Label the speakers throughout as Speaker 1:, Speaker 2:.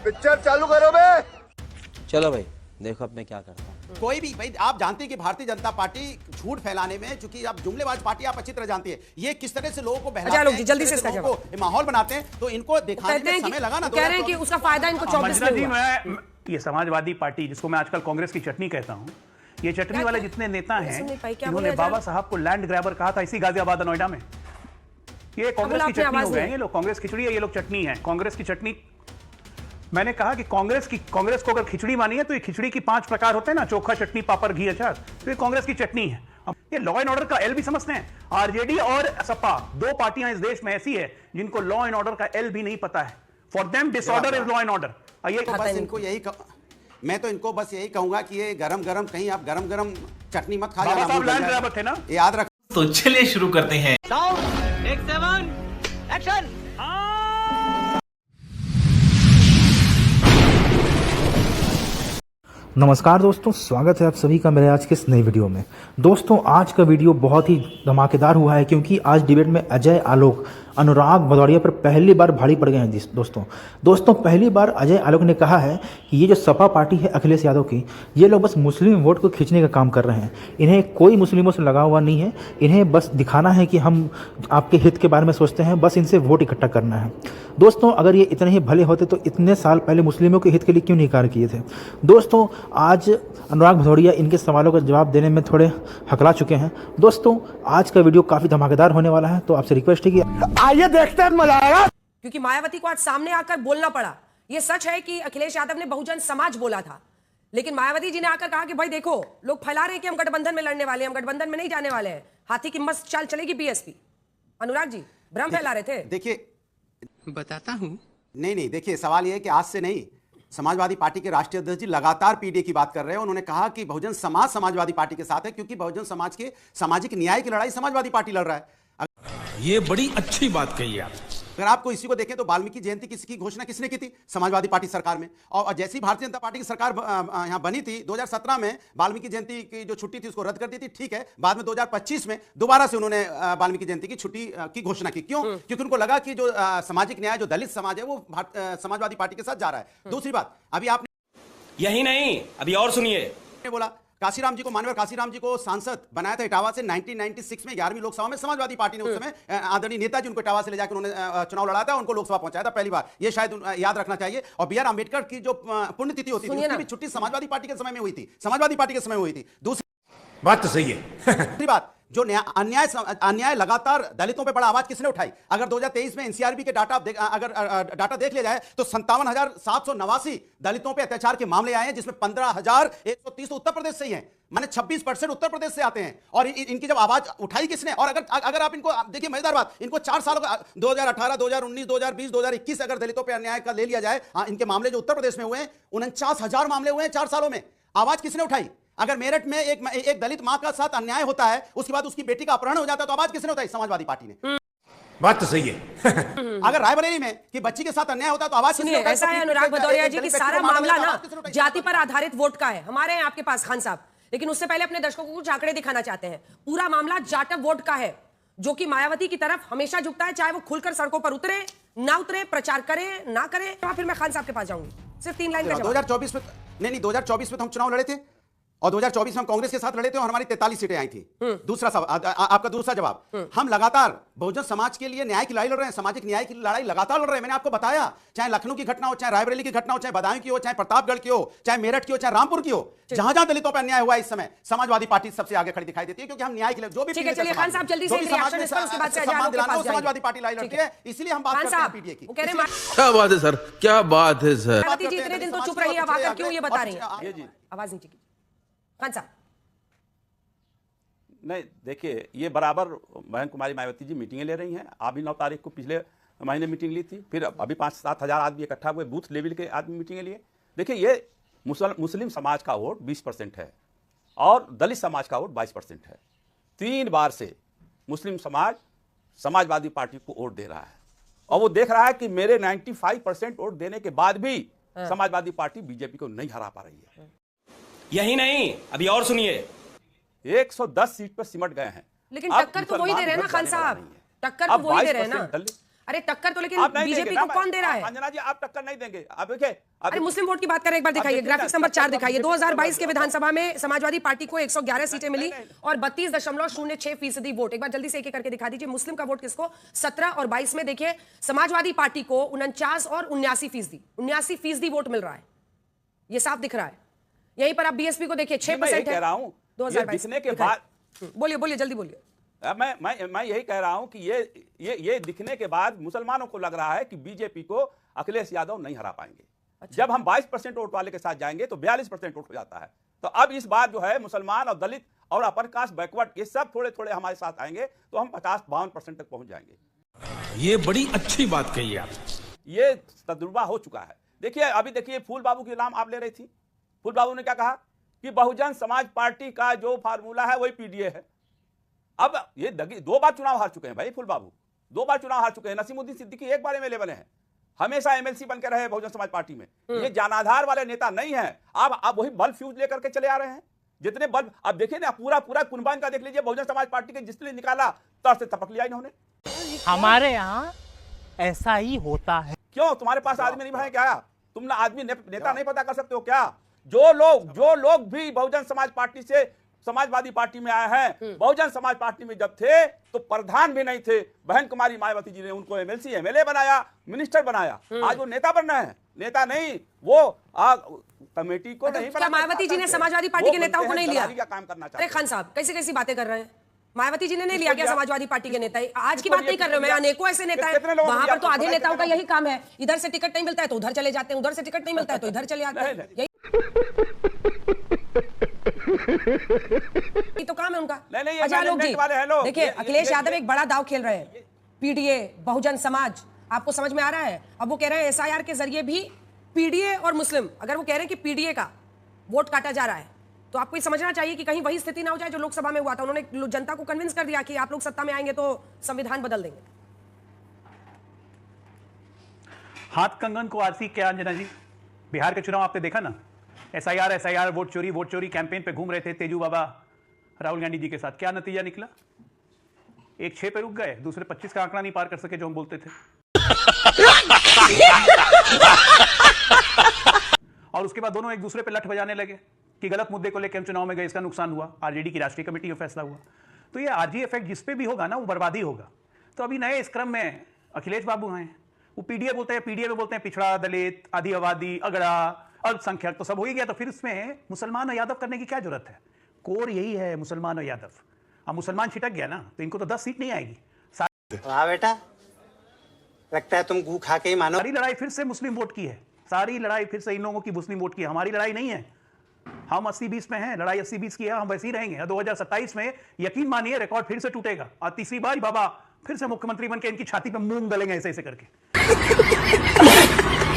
Speaker 1: Picture चालू करो बे।
Speaker 2: चलो भाई देखो अब मैं क्या करता हूँ।
Speaker 3: कोई भी भाई आप जानते हैं कि भारतीय जनता पार्टी झूठ फैलाने में, चूंकि आप जुमलेबाज पार्टी आप अच्छी तरह जानती है, ये किस तरह से लोगों को बहलाते हैं,
Speaker 4: जल्दी से
Speaker 3: लोगों को माहौल बनाते हैं, तो इनको दिखाने में समय लगा ना।
Speaker 4: कह रहे हैं कि उसका फायदा इनको 24 में हुआ।
Speaker 5: मैं ये समाजवादी पार्टी जिसको मैं आजकल कांग्रेस की चटनी कहता हूँ, ये चटनी वाले जितने नेता हैं इन्होंने बाबा साहब को लैंड ग्रैबर कहा था इसी गाजियाबाद नोएडा में। ये कांग्रेस की चटनी हो गए, ये लोग कांग्रेस खिचड़ी है, ये लोग चटनी है, कांग्रेस की चटनी। मैंने कहा कि कांग्रेस को अगर खिचड़ी मानी है तो ये खिचड़ी की 5 प्रकार होते हैं ना, चोखा, चटनी, पापड़, घी, अचार, तो ये कांग्रेस की चटनी है। अब ये लॉ एंड ऑर्डर का एल भी समझते हैं। आरजेडी और सपा 2 पार्टियां इस देश में ऐसी है जिनको लॉ एंड ऑर्डर का एल भी नहीं पता है। For them disorder is law and order.
Speaker 3: बस इनको यही मैं तो इनको बस यही कहूंगा कि ये गरम गरम कहीं आप गरम गरम चटनी मत खा जाना,
Speaker 5: लैंड ग्रैबर थे ना,
Speaker 3: याद रख।
Speaker 6: तो चलिए शुरू करते हैं।
Speaker 7: एक्शन।
Speaker 8: नमस्कार दोस्तों, स्वागत है आप सभी का मेरे आज के इस नई वीडियो में। दोस्तों आज का वीडियो बहुत ही धमाकेदार हुआ है क्योंकि आज डिबेट में अजय आलोक अनुराग भदौरिया पर पहली बार भारी पड़ गए हैं। दोस्तों पहली बार अजय आलोक ने कहा है कि ये जो सपा पार्टी है अखिलेश यादव की, ये लोग बस मुस्लिम वोट को खींचने का काम कर रहे हैं। इन्हें कोई मुस्लिमों से लगा हुआ नहीं है, इन्हें बस दिखाना है कि हम आपके हित के बारे में सोचते हैं, बस इनसे वोट इकट्ठा करना है। दोस्तों अगर ये इतने ही भले होते तो इतने साल पहले मुस्लिमों के हित के लिए क्यों नहीं कार्य किए थे। दोस्तों आज अनुराग भदौरिया इनके सवालों का जवाब देने में थोड़े हकला चुके हैं। दोस्तों आज का वीडियो काफ़ी धमाकेदार होने वाला है, तो आपसे रिक्वेस्ट है कि
Speaker 1: आइए देखते हैं, मजा आएगा।
Speaker 4: क्योंकि मायावती को आज सामने आकर बोलना पड़ा। ये सच है कि अखिलेश यादव ने बहुजन समाज बोला था, लेकिन मायावती जी ने आकर कहा कि भाई देखो लोग फैला रहे हैं कि हम गठबंधन में लड़ने वाले हैं, हम गठबंधन में नहीं जाने वाले हैं, हाथी की मस्त चाल चलेगी बीएसपी। अनुराग जी भ्रम फैला रहे थे।
Speaker 3: देखिए
Speaker 7: बताता हूं।
Speaker 3: नहीं देखिए, सवाल यह है कि आज से नहीं, समाजवादी पार्टी के राष्ट्रीय अध्यक्ष जी लगातार पीडीए की बात कर रहे हैं। उन्होंने कहा कि बहुजन समाज समाजवादी पार्टी के साथ है क्योंकि बहुजन समाज के सामाजिक न्याय की लड़ाई समाजवादी पार्टी लड़ रहा है।
Speaker 6: ये बड़ी अच्छी बात कही आप।
Speaker 3: अगर आपको इसी को देखें तो वाल्मीकि जयंती की घोषणा किसने की थी? समाजवादी पार्टी सरकार में। और जैसी भारतीय जनता पार्टी की सरकार यहां बनी थी 2017 में, वाल्मीकि जयंती की जो छुट्टी थी उसको रद्द कर दी थी, ठीक है। बाद में 2025 में दोबारा से उन्होंने वाल्मीकि जयंती की छुट्टी की घोषणा की। क्यों? क्योंकि उनको लगा कि जो सामाजिक न्याय, जो दलित समाज है, वो समाजवादी पार्टी के साथ जा रहा है। दूसरी बात, अभी आपने
Speaker 7: यही नहीं, अभी और सुनिए।
Speaker 3: बोला काशीराम जी को, मानवर काशीराम जी को सांसद बनाया था इटावा से 1996 में 11वीं लोकसभा में। समाजवादी पार्टी ने उस समय आदरणीय नेताजी उनको इटावा से ले जाकर उन्होंने चुनाव लड़ा था, उनको लोकसभा पहुंचाया था पहली बार। ये शायद याद रखना चाहिए। और बी आर अम्बेडकर की जो पुण्यतिथि होती थी उसकी भी छुट्टी समाजवादी पार्टी के समय में हुई थी, समाजवादी पार्टी के समय हुई थी। दूसरी
Speaker 6: बात तो सही है।
Speaker 3: दूसरी बात, जो अन्याय लगातार दलितों पे बड़ा आवाज किसने उठाई? अगर 2023 में एनसीआरबी के डाटा देख लिया जाए तो 57,789 दलितों पे अत्याचार के मामले आए हैं, जिसमें 15,130 उत्तर प्रदेश से ही हैं। माने 26% उत्तर प्रदेश से आते हैं। और इनकी जब आवाज उठाई किसने? और अगर आप इनको देखिए, मजेदार बात, इनको 4 सालों का 2018, 2019, 2020, 2021 अगर दलितों पे अन्याय का ले लिया जाए, इनके मामले जो उत्तर प्रदेश में हुए हैं 49,000 मामले हुए हैं 4 सालों में। आवाज किसने उठाई? अगर मेरठ में एक दलित मां का साथ अन्याय होता है, उसके बाद उसकी बेटी का अपहरण हो जाता है, तो आवाज किसने उठाई? समाजवादी पार्टी ने।
Speaker 6: बात तो सही है।
Speaker 3: अगर रायबरेली में कि बच्ची के साथ अन्याय होता है तो आवाज किसने उठाई?
Speaker 4: ऐसा है अनुराग भदौरिया जी कि सारा मामला ना जाति पर आधारित वोट का है। हमारे हैं आपके पास खान साहब, लेकिन उससे पहले अपने दर्शकों को कुछ आंकड़े दिखाना चाहते हैं। पूरा मामला जाटव वोट का है, जो कि मायावती की तरफ हमेशा झुकता है, चाहे वो खुलकर सड़कों पर उतरे ना उतरे, प्रचार करे ना करे। तो फिर मैं खान साहब के पास जाऊंगी, सिर्फ 3 लाइन का जवाब।
Speaker 3: 2024 में नहीं 2024 में तो हम चुनाव लड़े थे और 2024 में हम कांग्रेस के साथ लड़े थे और हमारी 43 सीटें आई थी। दूसरा आपका दूसरा जवाब, हम लगातार बहुजन समाज के लिए न्याय की लड़ाई लड़ रहे हैं, सामाजिक न्याय की लड़ाई लगातार लड़ रहे हैं। मैंने आपको बताया, चाहे लखनऊ की घटना हो, चाहे रायबरेली की घटना हो, चाहे बदायूं की हो, चाहे प्रतापगढ़ की हो, चाहे मेरठ की हो, चाहे रामपुर की हो, जहां दलितों पर अन्याय हुआ इस समय समाजवादी पार्टी सबसे आगे खड़ी दिखाई देती है, क्योंकि हम न्याय के लिए जो भी
Speaker 4: खान साहब जल्दी से रिएक्शन इस पर, उसके बाद
Speaker 3: समाजवादी पार्टी लड़ाई लड़ती है, इसलिए हम बात करते हैं पीडीए की।
Speaker 2: क्या बात है सर, क्या बात है सर।
Speaker 4: मायावती जी इतने दिन तो चुप रही, अब आकर क्यों ये बता रही हैं? आवाज नीचे कीजिए खान साहब।
Speaker 9: नहीं देखिए, ये बराबर बहन कुमारी मायावती जी मीटिंगें ले रही हैं। अभी 9 तारीख को पिछले महीने मीटिंग ली थी, फिर अभी 5-7 हज़ार आदमी इकट्ठा हुए, बूथ लेवल के आदमी मीटिंगें लिए। देखिए, ये मुस्लिम समाज का वोट 20% है और दलित समाज का वोट 22% है। 3 बार से मुस्लिम समाज समाजवादी पार्टी को वोट दे रहा है और वो देख रहा है कि मेरे 95% वोट देने के बाद भी समाजवादी पार्टी बीजेपी को नहीं हरा पा रही है।
Speaker 7: यही नहीं, अभी और सुनिए।
Speaker 9: 110 सीट पर सिमट गए हैं।
Speaker 4: लेकिन टक्कर तो वही दे रहे हैं ना खान साहब, टक्कर तो वही दे रहे हैं ना। अरे टक्कर तो लेकिन
Speaker 9: आप नहीं
Speaker 4: बीजेपी
Speaker 9: देंगे
Speaker 4: को
Speaker 9: ना,
Speaker 4: कौन दे रहा है?
Speaker 9: अंजना जी आप टक्कर नहीं देंगे। आप देखिए
Speaker 4: अरे मुस्लिम वोट की बात करें, एक बार दिखाइए, ग्राफिक्स नंबर 4 दिखाइए। 2022 के विधानसभा में समाजवादी पार्टी को 111 सीटें मिली और 32.06% वोट। एक बार जल्दी से एक एक करके दिखा दीजिए। मुस्लिम का वोट किसको? 17 और 22 में देखिए समाजवादी पार्टी को 49 और 79% वोट मिल रहा है। ये साफ दिख रहा है। यहीं पर आप बीएसपी को देखिए 6%
Speaker 9: कह रहा हूं
Speaker 4: 2022
Speaker 9: दिखने के बाद।
Speaker 4: बोलिए जल्दी बोलिए।
Speaker 9: मैं यही कह रहा हूं कि ये दिखने के बाद मुसलमानों को लग रहा है कि बीजेपी को अखिलेश यादव नहीं हरा पाएंगे।
Speaker 4: अच्छा।
Speaker 9: जब हम 22% वोट वाले के साथ जाएंगे तो 42% वोट हो जाता है। तो अब इस बार जो है मुसलमान और दलित और अपर कास्ट बैकवर्ड ये सब थोड़े थोड़े हमारे साथ आएंगे तो हम 50-52% तक पहुंच जाएंगे।
Speaker 6: ये बड़ी अच्छी बात कही आप।
Speaker 9: ये तजुर्बा हो चुका है। देखिए अभी देखिए फूल बाबू के नाम आप ले रही थी। फूल बाबू ने क्या कहा कि बहुजन समाज पार्टी का जो फार्मूला है वही पीडीए है। अब ये 2 बार चुनाव हार चुके हैं भाई फूल बाबू, 2 बार चुनाव हार चुके हैं। नसीमुद्दीन सिद्दीकी एक बार एमएलए बने हैं, हमेशा एमएलसी बनकर रहे बहुजन समाज पार्टी में। ये जानाधार वाले नेता नहीं है। आप वही बल्ब फ्यूज लेकर के चले आ रहे हैं। जितने बल्ब अब देखिए ना, पूरा कुनबान का देख लीजिए। बहुजन समाज पार्टी के जिसने निकाला तर से टपक लिया इन्होंने।
Speaker 10: हमारे यहाँ ऐसा ही होता है।
Speaker 9: क्यों तुम्हारे पास आदमी नहीं भाई क्या? तुम ना आदमी नेता नहीं पता कर सकते हो क्या? जो लोग भी बहुजन समाज पार्टी से समाजवादी पार्टी में आए हैं, बहुजन समाज पार्टी में जब थे तो प्रधान भी नहीं थे। बहन कुमारी मायावती जी ने उनको एमएलसी एमएलए बनाया, मिनिस्टर बनाया। आज वो नेता बन रहे हैं। नेता नहीं, वो कमेटी को नहीं
Speaker 4: क्या मायावती जी ने समाजवादी पार्टी के नेताओं को नहीं लिया?
Speaker 9: काम करना
Speaker 4: अरे खान साहब कैसी बातें कर रहे हैं? मायावती जी ने नहीं लिया क्या समाजवादी पार्टी के नेता? आज की बात नहीं कर रहे हो मैं, अनेकों ऐसे नेता हैं वहां पर तो आधे नेताओं का यही काम है, इधर से टिकट नहीं मिलता है तो उधर चले जाते हैं, उधर से टिकट नहीं मिलता है तो इधर चले आते हैं। यही तो काम है उनका। अजय आलोक जी देखिए, अखिलेश यादव एक बड़ा दाव खेल रहे हैं। पीडीए, बहुजन समाज, आपको समझ में आ रहा है? अब वो कह रहे हैं एसआईआर के जरिए भी पीडीए और मुस्लिम, अगर वो कह रहे हैं कि पीडीए का वोट काटा जा रहा है तो आपको ये समझना चाहिए कि कहीं वही स्थिति ना हो जाए जो लोकसभा में हुआ था। उन्होंने जनता को कन्विंस कर दिया कि आप लोग सत्ता में आएंगे तो संविधान बदल देंगे।
Speaker 5: हाथ कंगन को आरसी क्या अंजना जी? बिहार के चुनाव आपने देखा ना, एसआईआर वोट चोरी कैंपेन पे घूम रहे थे तेजू बाबा राहुल गांधी जी के साथ। क्या नतीजा निकला? एक 6 पे रुक गए, दूसरे 25 का आंकड़ा नहीं पार कर सके जो हम बोलते थे। और उसके बाद दोनों एक दूसरे पे लठ बजाने लगे कि गलत मुद्दे को लेकर हम चुनाव में गए, इसका नुकसान हुआ। आरजेडी की राष्ट्रीय कमेटी में फैसला हुआ। तो ये आरजी इफेक्ट जिस पे भी होगा ना वो बर्बादी होगा। तो अभी नए इस क्रम में अखिलेश बाबू हैं, वो पीडीए बोलते हैं पिछड़ा, दलित, आदिवादी, अगड़ा, अल्पसंख्यक तो सब हो ही गया। तो फिर इसमें मुसलमान और यादव करने की क्या जरूरत है? कोर यही है मुसलमान और यादव। अब मुसलमान छिटक गया ना तो इनको तो 10 सीट नहीं आएगी।
Speaker 10: वाह बेटा, लगता है तुम गू खा के ही मानो।
Speaker 5: सारी लड़ाई फिर से मुस्लिम वोट की है, सारी लड़ाई फिर से इन लोगों की मुस्लिम वोट की है। हमारी लड़ाई नहीं है। हम 80-20 में हैं, लड़ाई 80-20 की है, हम वैसे ही रहेंगे। 2027 में यकीन मानिए रिकॉर्ड फिर से टूटेगा और तीसरी बार बाबा फिर से मुख्यमंत्री बनकर इनकी छाती पे मूंग दलेंगे ऐसे करके।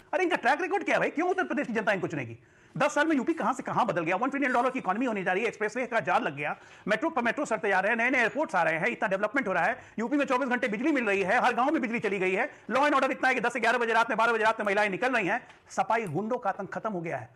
Speaker 5: अरे इनका ट्रैक रिकॉर्ड क्या है भाई? क्यों उत्तर प्रदेश की जनता इनको चुनेगी? 10 साल में यूपी कहां से कहां बदल गया। $1 ट्रिलियन की इकोनॉमी होने जा रही है, एक्सप्रेसवे का जाल लग गया, मेट्रो सड़ते जा रहे हैं, नए एयरपोर्ट्स आ रहे हैं, इतना डेवलपमेंट हो रहा है। यूपी में 24 घंटे बिजली मिल रही है, हर गांव में बिजली चली गई है। लॉ एंड ऑर्डर इतना है कि 10 से 11 बजे रात में, 12 बजे रात में महिलाएं निकल रही हैं। सफाई गुंडों का आतंक खत्म हो गया है।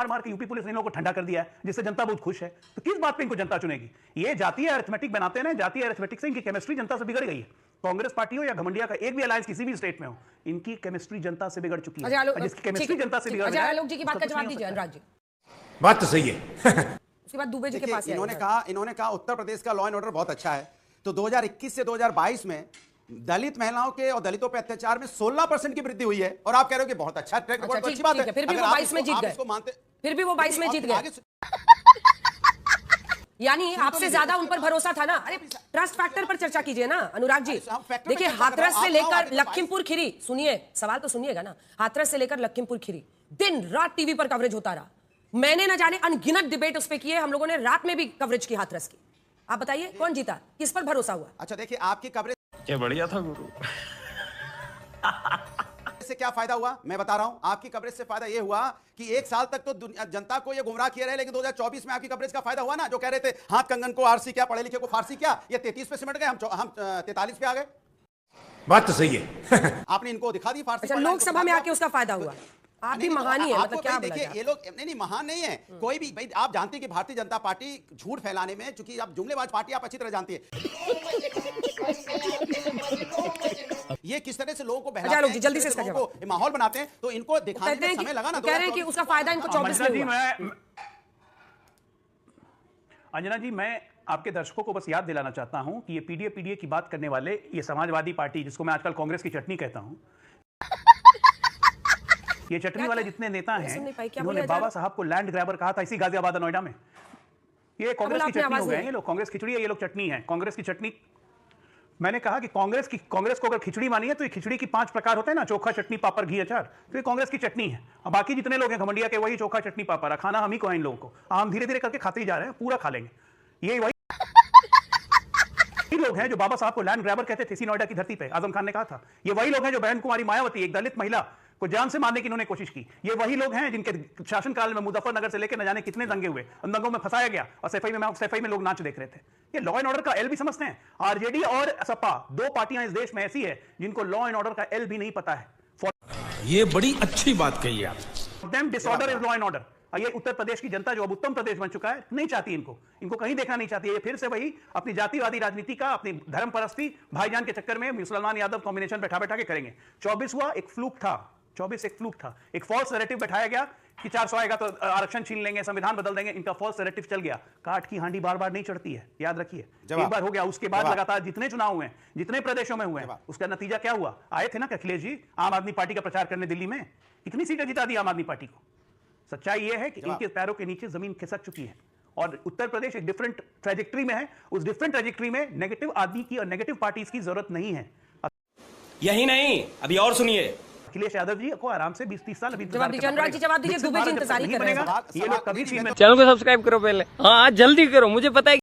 Speaker 5: मार के यूपी पुलिस ने इन लोगों को ठंडा कर दिया है, जिससे जनता बहुत खुश है। तो किस बात पे इनको जनता चुनेगी? ये जातीय अरिथमेटिक बनाते हैं, जातीय अरिथमेटिक से इनकी केमिस्ट्री जनता से बिगड़ गई है। कांग्रेस पार्टी हो या घमंडिया का एक भी अलायंस किसी भी स्टेट में हो, इनकी केमिस्ट्री जनता से बिगड़ चुकी है। जिसकी केमिस्ट्री जनता से बिगड़ रही है।
Speaker 4: अजय आलोक जी की बात का जवाब दीजिए अनुराग जी।
Speaker 6: बात तो सही है।
Speaker 4: उसके बाद दुबे जी के पास
Speaker 3: इन्होंने कहा उत्तर प्रदेश का लॉ एंड ऑर्डर बहुत अच्छा है। तो 2021 से 2022 में दलित महिलाओं के और दलितों पे अत्याचार में 16% की वृद्धि हुई है और आप कह रहे हो कि बहुत अच्छा ट्रैक रिकॉर्ड, अच्छी बात है।
Speaker 4: फिर भी वो 22 में जीत गए। फिर भी वो 22 में जीत गए, यानी आपसे ज्यादा उन पर भरोसा था ना। अरे ट्रस्ट फैक्टर पर चर्चा कीजिए ना अनुराग जी। देखिए हाथरस से लेकर लखीमपुर खीरी, सुनिए सवाल तो सुनिएगा ना। हाथरस से लेकर लखीमपुर खीरी दिन रात टीवी पर कवरेज होता रहा। मैंने न जाने अनगिनत डिबेट उस पर किए, हम लोगों ने रात में भी कवरेज की हाथरस की। आप बताइए कौन जीता, किस पर भरोसा हुआ?
Speaker 3: अच्छा देखिए, आपकी कवरेज
Speaker 6: क्या बढ़िया था गुरु।
Speaker 3: से क्या फायदा हुआ मैं बता रहा हूं। आपकी कवरेज से फायदा यह हुआ कि एक साल तक तो जनता को यह गुमराह किया रहे, लेकिन 2024 में आपकी कवरेज का फायदा हुआ ना। जो कह रहे थे हाथ कंगन को आरसी क्या, पढ़े लिखे को फारसी क्या, ये 33 पे सिमट गए, हम 43 पे आ गए।
Speaker 6: बात तो सही है।
Speaker 3: आपने इनको दिखा दी फारसी।
Speaker 4: अच्छा, लोकसभा में आके उसका फायदा हुआ। आप भी महान ही है, मतलब क्या
Speaker 3: देखिए ये लोग नहीं महान नहीं है कोई भी भाई। आप जानते हैं कि भारतीय जनता पार्टी झूठ फैलाने में, चूंकि आप जुमलेबाज पार्टी, आप अच्छी तरह जानती है। ये किस तरह से लोगों को
Speaker 4: अजय आलोक जी, जल्दी से
Speaker 3: किस तरह
Speaker 4: इसका
Speaker 3: लोगों को माहौल बनाते हैं, तो इनको दिखाने
Speaker 4: कहते
Speaker 3: में
Speaker 4: हैं
Speaker 3: समय लगा ना।
Speaker 4: कह रहे हैं कि उसका फायदा इनको 24 में हुआ।
Speaker 5: अंजना जी, मैं आपके दर्शकों को बस याद दिलाना चाहता हूं कि ये पीडीए की बात करने वाले, ये समाजवादी पार्टी जिसको मैं आजकल कांग्रेस की चटनी कहता हूं, ये चटनी वाले जितने नेता हैं, इन्होंने बाबा साहब को लैंड ग्रैबर कहा था इसी गाजियाबाद नोएडा में। ये कांग्रेस की चटनी हो गए हैं ये लोग। कांग्रेस खिचड़ी है, ये लोग चटनी है। कांग्रेस की चटनी, मैंने कहा कि कांग्रेस को अगर खिचड़ी मानी है तो ये खिचड़ी की 5 प्रकार होते हैं ना, चोखा, चटनी, पापड़, घी, अचार, तो ये कांग्रेस की चटनी है। अब बाकी जितने लोग हैं घमंडिया के, वही चोखा, चटनी, पापड़, खाना हम ही को है इन लोगों को। हम धीरे धीरे करके खाते ही जा रहे हैं, पूरा खा लेंगे। ये वही लोग हैं जो बाबा साहब को लैंड ग्रैबर कहते थे इसी नोएडा की धरती पे, आजम खान ने कहा था। ये वही लोग हैं जो बहन कुमारी मायावती, एक दलित महिला को जान से मारने की इन्होंने कोशिश की। ये वही लोग हैं जिनके शासनकाल में मुजफ्फरनगर से लेकर न जाने कितने दंगे हुए, उन दंगों में फंसाया गया और सफाई में लोग नाच देख रहे थे। ये लॉ एंड ऑर्डर का एल भी समझते हैं। आरजेडी और सपा, 2 पार्टियां इस देश में ऐसी है जिनको लॉ एंड ऑर्डर का एल भी नहीं पता है।
Speaker 6: ये बड़ी अच्छी बात कही आप।
Speaker 5: Them disorder is law and order. ये उत्तर प्रदेश की जनता जो अब उत्तम प्रदेश बन चुका है, नहीं चाहती इनको कहीं देखना नहीं चाहती है। ये फिर से वही अपनी जातिवादी राजनीति का, अपनी धर्म परस्ती, भाईजान के चक्कर में मुसलमान यादव कॉम्बिनेशन बैठा के करेंगे। 24 हुआ, एक फ्लूक था। 24 एक फ्लूक था, एक फॉल्स नैरेटिव बैठाया गया कि 400 आएगा तो आरक्षण छीन लेंगे, संविधान बदल देंगे। इनका फॉल्स नैरेटिव चल गया। काट की हांडी बार बार नहीं चढ़ती है, याद रखिए। एक बार हो गया, उसके बाद लगातार जितने चुनाव हुए, जितने प्रदेशों में हुए, उसका नतीजा क्या हुआ? आए थे ना अखिलेश जी आम आदमी पार्टी का प्रचार करने दिल्ली में, कितनी सीटें जिता दी आम आदमी पार्टी को। सच्चाई यह है कि इनके पैरों के नीचे जमीन खिसक चुकी है और उत्तर प्रदेश एक डिफरेंट ट्रैजेक्टरी में है। उस डिफरेंट ट्रैजेक्टरी में नेगेटिव आदमी की और नेगेटिव पार्टीज की जरूरत नहीं है।
Speaker 7: यही नहीं, अभी और सुनिए।
Speaker 5: अखिलेश यादव जी को आराम से 20-30 साल अभी
Speaker 4: जवाब दीजिए, अनुराग जी जवाब दीजिए। दुबे जी इंतजार ही कर रहे हैं।
Speaker 5: ये लोग कभी
Speaker 11: चैनल को सब्सक्राइब करो पहले। हाँ जल्दी करो, मुझे पता है